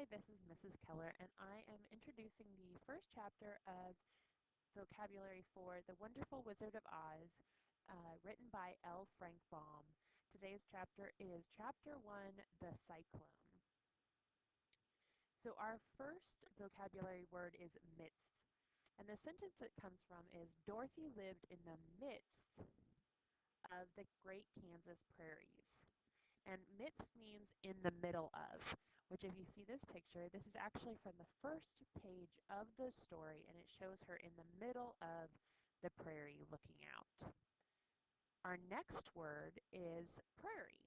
Hi, this is Mrs. Keller, and I am introducing the first chapter of vocabulary for The Wonderful Wizard of Oz, written by L. Frank Baum. Today's chapter is Chapter 1, The Cyclone. So our first vocabulary word is midst, and the sentence it comes from is Dorothy lived in the midst of the great Kansas prairies. And midst means in the middle of, which if you see this picture, this is actually from the first page of the story, and it shows her in the middle of the prairie looking out. Our next word is prairie.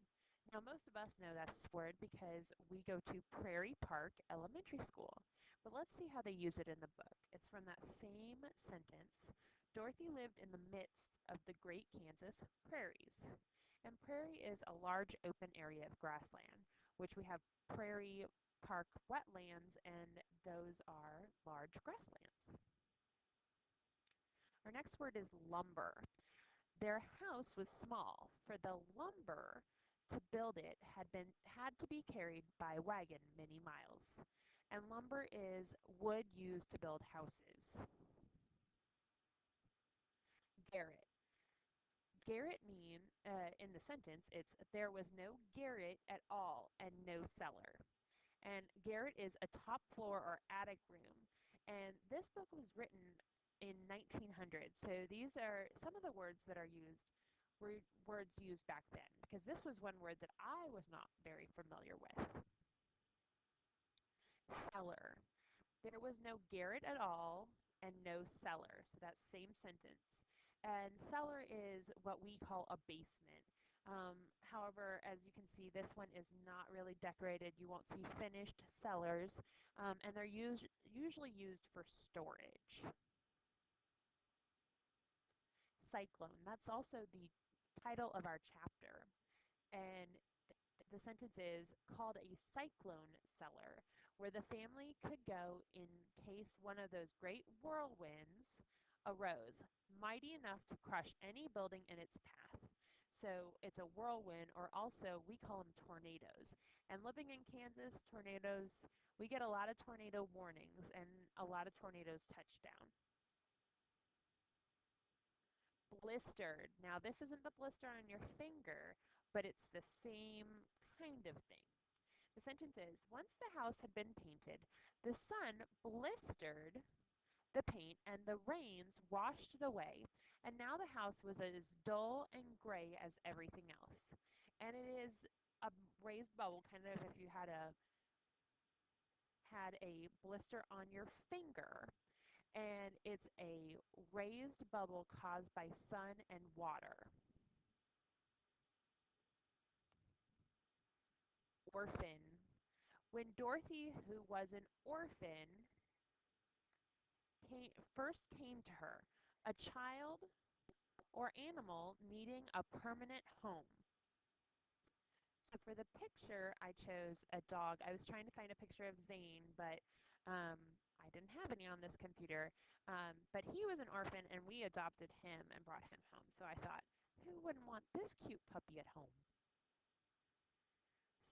Now, most of us know this word because we go to Prairie Park Elementary School, but let's see how they use it in the book. It's from that same sentence. Dorothy lived in the midst of the great Kansas prairies. And prairie is a large open area of grassland, which we have prairie park wetlands, and those are large grasslands. Our next word is lumber. Their house was small, for the lumber to build it had to be carried by wagon many miles. And lumber is wood used to build houses. Garret. Garret mean in the sentence it's there was no garret at all and no cellar. And garret is a top floor or attic room. And this book was written in 1900. So these are some of the words that are used were words used back then, because this was one word that I was not very familiar with. Cellar. There was no garret at all and no cellar. So that same sentence. And cellar is what we call a basement. However, as you can see, this one is not really decorated. You won't see finished cellars, and they're usually used for storage. Cyclone. That's also the title of our chapter. And the sentence is called a cyclone cellar, where the family could go in case one of those great whirlwinds arose, mighty enough to crush any building in its path. So it's a whirlwind, or also we call them tornadoes. And living in Kansas, tornadoes, we get a lot of tornado warnings and a lot of tornadoes touch down. Blistered. Now this isn't the blister on your finger, but it's the same kind of thing. The sentence is, once the house had been painted, the sun blistered the paint and the rains washed it away, and now the house was as dull and gray as everything else. And it is a raised bubble, kind of if you had a blister on your finger, and it's a raised bubble caused by sun and water. Orphan. When Dorothy, who was an orphan, first came to her, a child or animal needing a permanent home. So for the picture, I chose a dog. I was trying to find a picture of Zane, but I didn't have any on this computer. But he was an orphan, and we adopted him and brought him home. So I thought, who wouldn't want this cute puppy at home?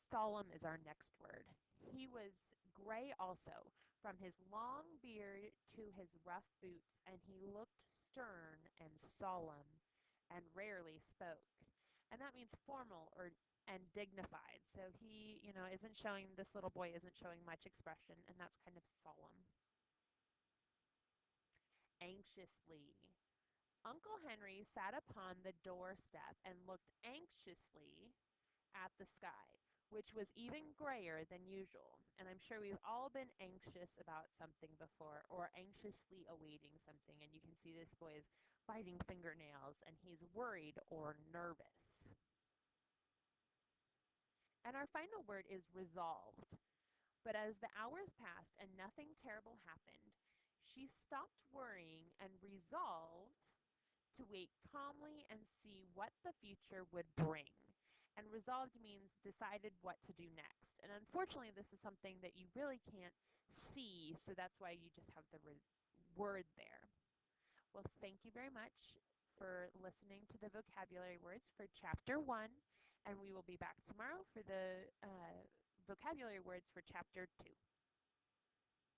Solemn is our next word. He was gray also, from his long beard to his rough boots, and he looked stern and solemn and rarely spoke. And that means formal or and dignified. So he, isn't showing, this little boy isn't showing much expression, and that's kind of solemn. Anxiously. Uncle Henry sat upon the doorstep and looked anxiously at the sky, which was even grayer than usual. And I'm sure we've all been anxious about something before, or anxiously awaiting something. And you can see this boy is biting fingernails, and he's worried or nervous. And our final word is resolved. But as the hours passed and nothing terrible happened, she stopped worrying and resolved to wait calmly and see what the future would bring. And resolved means decided what to do next. And unfortunately, this is something that you really can't see, so that's why you just have the word there. Well, thank you very much for listening to the vocabulary words for Chapter 1, and we will be back tomorrow for the vocabulary words for Chapter 2.